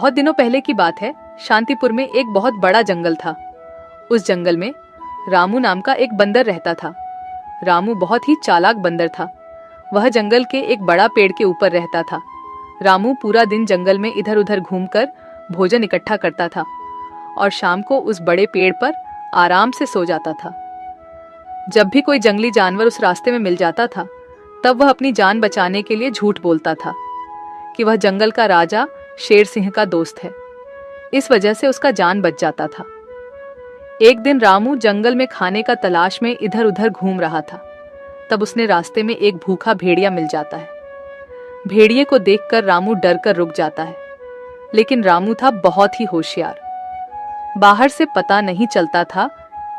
बहुत दिनों पहले की बात है। शांतिपुर में एक बहुत बड़ा जंगल था। उस जंगल में रामू नाम का एक बंदर रहता था। रामू बहुत ही चालाक बंदर था। वह जंगल के एक बड़ा पेड़ के ऊपर रहता था। रामू पूरा दिन जंगल में इधर उधर घूमकर भोजन इकट्ठा करता था और शाम को उस बड़े पेड़ पर आराम से सो जाता था। जब भी कोई जंगली जानवर उस रास्ते में मिल जाता था, तब वह अपनी जान बचाने के लिए झूठ बोलता था कि वह जंगल का राजा शेर सिंह का दोस्त है। इस वजह से उसका जान बच जाता था। एक दिन रामू जंगल में खाने का तलाश में इधर उधर घूम रहा था। तब उसने रास्ते में एक भूखा भेड़िया मिल जाता है। भेड़िए को देखकर रामू डर कर रुक जाता है, लेकिन रामू था बहुत ही होशियार। बाहर से पता नहीं चलता था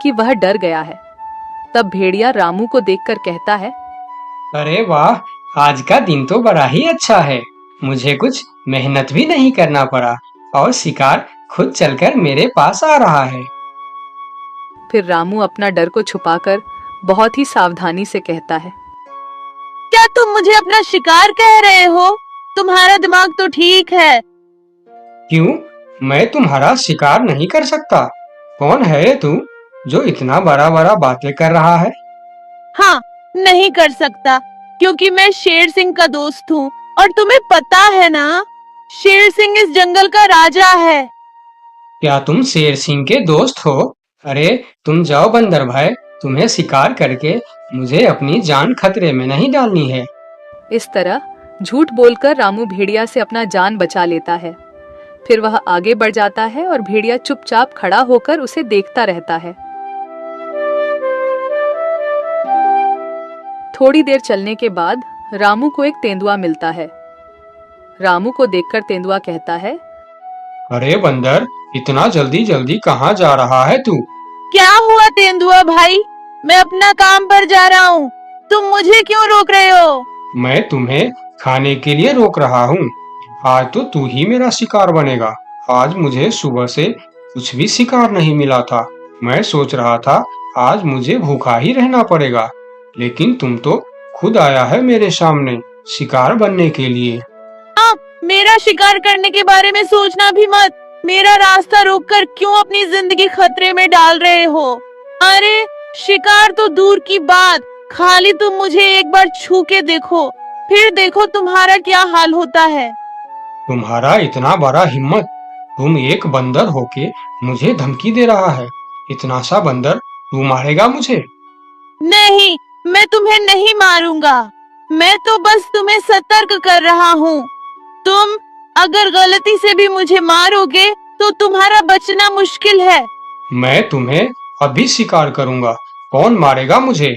कि वह डर गया है। तब भेड़िया रामू को देखकर कहता है, अरे वाह, आज का दिन तो बड़ा ही अच्छा है। मुझे कुछ मेहनत भी नहीं करना पड़ा और शिकार खुद चलकर मेरे पास आ रहा है। फिर रामू अपना डर को छुपाकर बहुत ही सावधानी से कहता है, क्या तुम मुझे अपना शिकार कह रहे हो? तुम्हारा दिमाग तो ठीक है। क्यों? मैं तुम्हारा शिकार नहीं कर सकता। कौन है ये तू जो इतना बड़ा बड़ा बातें कर रहा है? हाँ, नहीं कर सकता, क्योंकि मैं शेर सिंह का दोस्त हूँ और तुम्हें पता है ना, शेर सिंह इस जंगल का राजा है। क्या तुम शेर सिंह के दोस्त हो? अरे तुम जाओ बंदर भाई, तुम्हें शिकार करके मुझे अपनी जान खतरे में नहीं डालनी है। इस तरह झूठ बोलकर रामू भेड़िया से अपना जान बचा लेता है। फिर वह आगे बढ़ जाता है और भेड़िया चुपचाप खड़ा होकर उसे देखता रहता है। थोड़ी देर चलने के बाद रामू को एक तेंदुआ मिलता है। रामू को देखकर तेंदुआ कहता है, अरे बंदर, इतना जल्दी जल्दी कहाँ जा रहा है तू? क्या हुआ तेंदुआ भाई? मैं अपना काम पर जा रहा हूँ, तुम मुझे क्यों रोक रहे हो? मैं तुम्हें खाने के लिए रोक रहा हूँ। आज तो तू ही मेरा शिकार बनेगा। आज मुझे सुबह से कुछ भी शिकार नहीं मिला था। मैं सोच रहा था आज मुझे भूखा ही रहना पड़ेगा, लेकिन तुम तो खुद आया है मेरे सामने शिकार बनने के लिए। मेरा शिकार करने के बारे में सोचना भी मत। मेरा रास्ता रोककर क्यों अपनी जिंदगी खतरे में डाल रहे हो? अरे शिकार तो दूर की बात, खाली तुम मुझे एक बार छू के देखो, फिर देखो तुम्हारा क्या हाल होता है। तुम्हारा इतना बड़ा हिम्मत! तुम एक बंदर होके मुझे धमकी दे रहा है। इतना सा बंदर तू मारेगा मुझे? नहीं, मैं तुम्हें नहीं मारूंगा। मैं तो बस तुम्हें सतर्क कर रहा हूँ। तुम अगर गलती से भी मुझे मारोगे तो तुम्हारा बचना मुश्किल है। मैं तुम्हें अभी शिकार करूंगा। कौन मारेगा मुझे?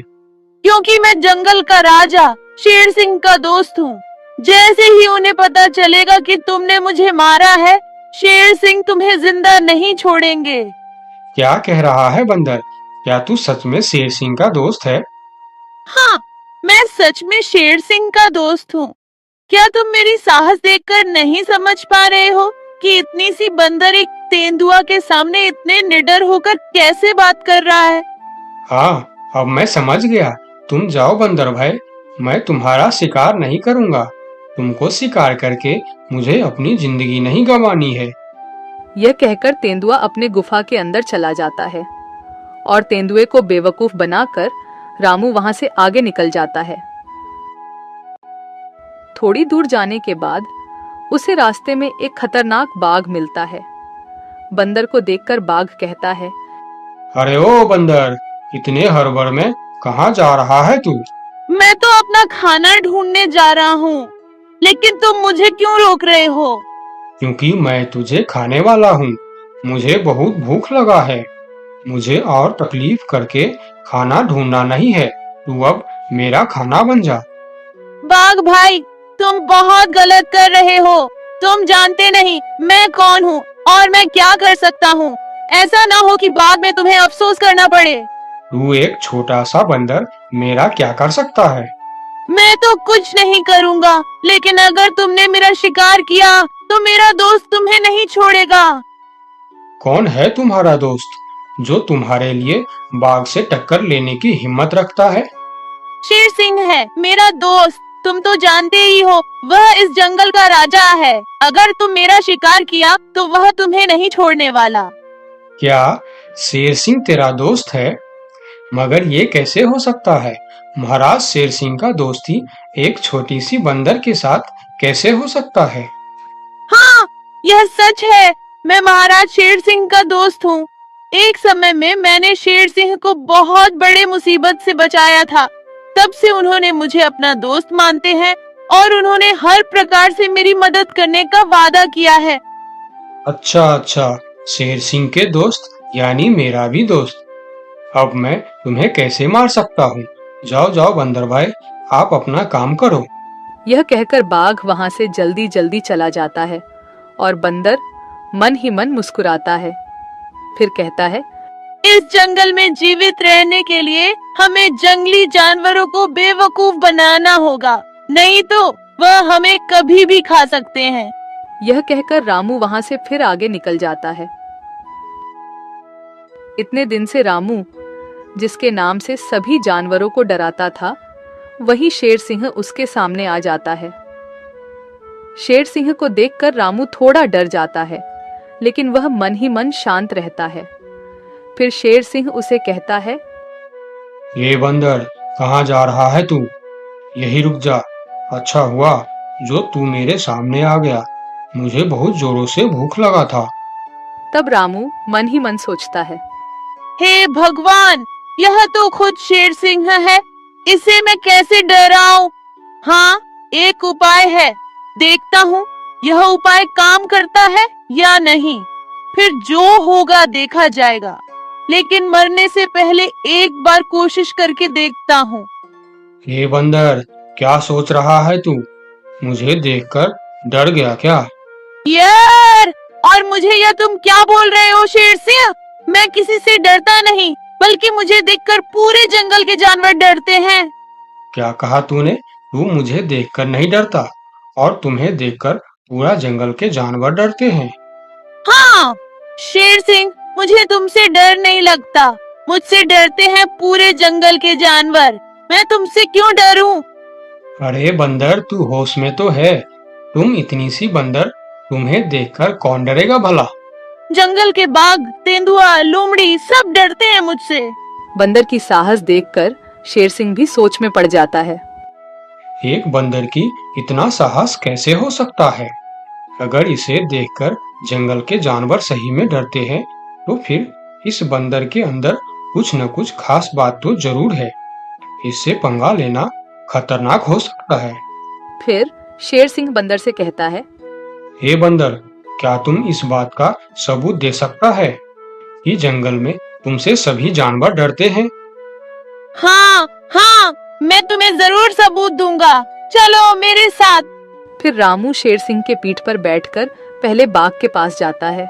क्योंकि मैं जंगल का राजा शेर सिंह का दोस्त हूँ। जैसे ही उन्हें पता चलेगा कि तुमने मुझे मारा है, शेर सिंह तुम्हें जिंदा नहीं छोड़ेंगे। क्या कह रहा है बंदर? क्या तू सच में शेर सिंह का दोस्त है? हाँ, मैं सच में शेर सिंह का दोस्त हूँ। क्या तुम मेरी साहस देखकर नहीं समझ पा रहे हो कि इतनी सी बंदर एक तेंदुआ के सामने इतने निडर होकर कैसे बात कर रहा है? हाँ, अब मैं समझ गया। तुम जाओ बंदर भाई, मैं तुम्हारा शिकार नहीं करूंगा। तुमको शिकार करके मुझे अपनी जिंदगी नहीं गंवानी है। यह कहकर तेंदुआ अपने गुफा के अंदर चला जाता है और तेंदुए को बेवकूफ बनाकर रामू वहां से आगे निकल जाता है। थोड़ी दूर जाने के बाद उसे रास्ते में एक खतरनाक बाघ मिलता है। बंदर को देखकर बाघ कहता है, अरे ओ बंदर, इतने हड़बड़ में कहाँ जा रहा है तू? मैं तो अपना खाना ढूंढने जा रहा हूँ, लेकिन तुम मुझे क्यों रोक रहे हो? क्योंकि मैं तुझे खाने वाला हूँ। मुझे बहुत भूख लगा है। मुझे और तकलीफ करके खाना ढूंढना नहीं है। तू अब मेरा खाना बन जा। बाघ भाई, तुम बहुत गलत कर रहे हो। तुम जानते नहीं मैं कौन हूँ और मैं क्या कर सकता हूँ। ऐसा ना हो कि बाद में तुम्हें अफसोस करना पड़े। तू एक छोटा सा बंदर मेरा क्या कर सकता है? मैं तो कुछ नहीं करूँगा, लेकिन अगर तुमने मेरा शिकार किया तो मेरा दोस्त तुम्हें नहीं छोड़ेगा। कौन है तुम्हारा दोस्त जो तुम्हारे लिए बाघ से टक्कर लेने की हिम्मत रखता है? शेर सिंह है मेरा दोस्त। तुम तो जानते ही हो वह इस जंगल का राजा है। अगर तुम मेरा शिकार किया तो वह तुम्हें नहीं छोड़ने वाला। क्या शेर सिंह तेरा दोस्त है? मगर ये कैसे हो सकता है? महाराज शेर सिंह का दोस्ती एक छोटी सी बंदर के साथ कैसे हो सकता है? हाँ, यह सच है। मैं महाराज शेर सिंह का दोस्त हूँ। एक समय में मैंने शेर सिंह को बहुत बड़े मुसीबत से बचाया था। तब से उन्होंने मुझे अपना दोस्त मानते हैं और उन्होंने हर प्रकार से मेरी मदद करने का वादा किया है। अच्छा अच्छा, शेर सिंह के दोस्त यानी मेरा भी दोस्त। अब मैं तुम्हें कैसे मार सकता हूँ? जाओ जाओ बंदर भाई, आप अपना काम करो। यह कहकर बाघ वहां से जल्दी जल्दी चला जाता है और बंदर मन ही मन मुस्कुराता है। फिर कहता है, इस जंगल में जीवित रहने के लिए हमें जंगली जानवरों को बेवकूफ बनाना होगा, नहीं तो वह हमें कभी भी खा सकते हैं। यह कहकर रामू वहां से फिर आगे निकल जाता है। इतने दिन से रामू, जिसके नाम से सभी जानवरों को डराता था, वही शेर सिंह उसके सामने आ जाता है। शेर सिंह को देखकर रामू थोड़ा डर जाता है, लेकिन वह मन ही मन शांत रहता है। फिर शेर सिंह उसे कहता है, ये बंदर, कहाँ जा रहा है तू? यही रुक जा। अच्छा हुआ जो तू मेरे सामने आ गया, मुझे बहुत जोरों से भूख लगा था। तब रामू मन ही मन सोचता है, हे भगवान, यह तो खुद शेर सिंह है, इसे मैं कैसे डराऊं? हाँ, एक उपाय है, देखता हूँ यह उपाय काम करता है या नहीं। फिर जो होगा देखा जाएगा, लेकिन मरने से पहले एक बार कोशिश करके देखता हूँ। ये बंदर, क्या सोच रहा है तू? मुझे देखकर डर गया क्या? यार, और मुझे यह तुम क्या बोल रहे हो शेर सिंह? मैं किसी से डरता नहीं, बल्कि मुझे देखकर पूरे जंगल के जानवर डरते हैं। क्या कहा तूने? तू मुझे देखकर नहीं डरता और तुम्हें देखकर पूरा जंगल के जानवर डरते हैं? हाँ शेर सिंह, मुझे तुमसे डर नहीं लगता, मुझसे डरते हैं पूरे जंगल के जानवर। मैं तुमसे क्यों डरूं? अरे बंदर, तू होश में तो है? तुम इतनी सी बंदर, तुम्हें देखकर कौन डरेगा भला? जंगल के बाघ, तेंदुआ, लोमड़ी सब डरते हैं मुझसे। बंदर की साहस देखकर शेर सिंह भी सोच में पड़ जाता है। एक बंदर की इतना साहस कैसे हो सकता है? अगर इसे देखकर जंगल के जानवर सही में डरते हैं, तो फिर इस बंदर के अंदर कुछ न कुछ खास बात तो जरूर है। इससे पंगा लेना खतरनाक हो सकता है। फिर शेर सिंह बंदर से कहता है, हे बंदर, क्या तुम इस बात का सबूत दे सकता है कि जंगल में तुमसे सभी जानवर डरते हैं? हाँ हाँ, मैं तुम्हें जरूर सबूत दूंगा, चलो मेरे साथ। फिर रामू शेर सिंह के पीठ पर बैठकर पहले बाघ के पास जाता है।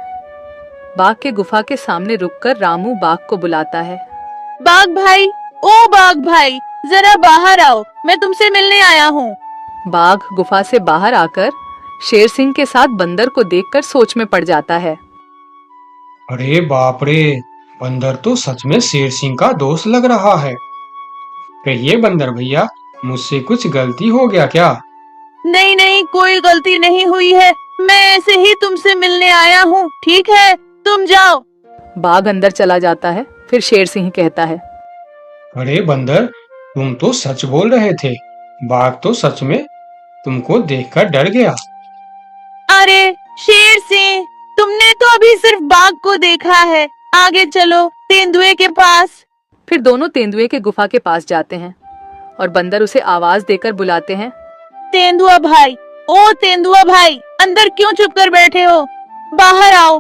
बाघ के गुफा के सामने रुककर रामू बाघ को बुलाता है। बाघ भाई, ओ बाघ भाई, जरा बाहर आओ, मैं तुमसे मिलने आया हूँ। बाघ गुफा से बाहर आकर शेर सिंह के साथ बंदर को देखकर सोच में पड़ जाता है। अरे बाप रे, बंदर तो सच में शेर सिंह का दोस्त लग रहा है। कहिए बंदर भैया, मुझसे कुछ गलती हो गया क्या? नहीं नहीं, कोई गलती नहीं हुई है, मैं ऐसे ही तुमसे मिलने आया हूँ, ठीक है, तुम जाओ। बाघ अंदर चला जाता है। फिर शेर सिंह कहता है, अरे बंदर, तुम तो सच बोल रहे थे। बाघ तो सच में तुमको देखकर डर गया। अरे शेर सिंह, तुमने तो अभी सिर्फ बाघ को देखा है, आगे चलो तेंदुए के पास। फिर दोनों तेंदुए के गुफा के पास जाते हैं और बंदर उसे आवाज देकर बुलाते हैं। तेंदुआ भाई, ओ तेंदुआ भाई, अंदर क्यों चुप कर बैठे हो, बाहर आओ।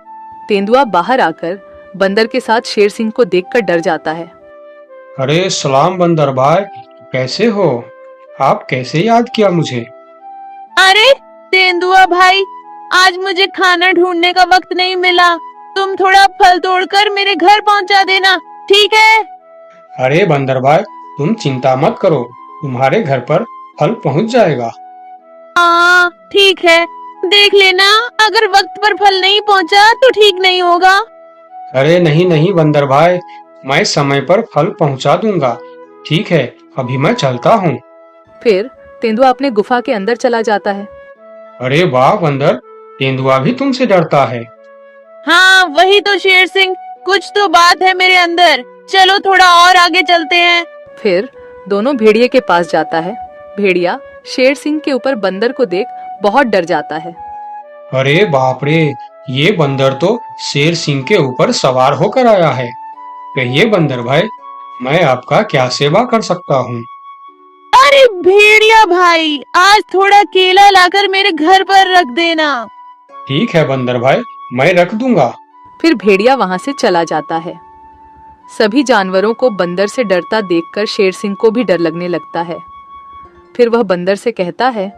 तेंदुआ बाहर आकर बंदर के साथ शेर सिंह को देखकर डर जाता है। अरे सलाम बंदर भाई, कैसे हो? आप कैसे याद किया मुझे? अरे तेंदुआ भाई, आज मुझे खाना ढूंढने का वक्त नहीं मिला, तुम थोड़ा फल तोड़कर मेरे घर पहुंचा देना, ठीक है? अरे बंदर भाई, तुम चिंता मत करो, तुम्हारे घर पर फल पहुंच जाएगा। हाँ ठीक है, देख लेना, अगर वक्त पर फल नहीं पहुंचा तो ठीक नहीं होगा। अरे नहीं नहीं बंदर भाई, मैं समय पर फल पहुंचा दूंगा। ठीक है, अभी मैं चलता हूँ। फिर तेंदुआ अपने गुफा के अंदर चला जाता है। अरे वाह बंदर, तेंदुआ भी तुमसे डरता है। हाँ वही तो शेर सिंह, कुछ तो बात है मेरे अंदर। चलो थोड़ा और आगे चलते हैं। फिर दोनों भेड़िए के पास जाता है। भेड़िया शेर सिंह के ऊपर बंदर को देख बहुत डर जाता है। अरे बाप रे, ये बंदर तो शेर सिंह के ऊपर सवार होकर आया है। कहिए बंदर भाई, मैं आपका क्या सेवा कर सकता हूँ? अरे भेड़िया भाई, आज थोड़ा केला लाकर मेरे घर पर रख देना। ठीक है बंदर भाई, मैं रख दूंगा। फिर भेड़िया वहां से चला जाता है। सभी जानवरों को बंदर से डरता देखकर शेर सिंह को भी डर लगने लगता है। फिर वह बंदर से कहता है,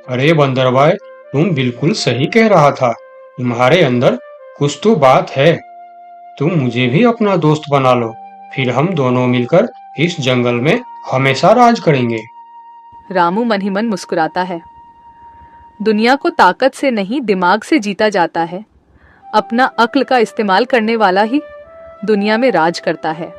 अरे बंदर भाई, तुम बिल्कुल सही कह रहा था। तुम्हारे अंदर कुछ तो बात है। तुम मुझे भी अपना दोस्त बना लो, फिर हम दोनों मिलकर इस जंगल में हमेशा राज करेंगे। रामू मन ही मन मुस्कुराता है। दुनिया को ताकत से नहीं दिमाग से जीता जाता है। अपना अक्ल का इस्तेमाल करने वाला ही दुनिया में राज करता है।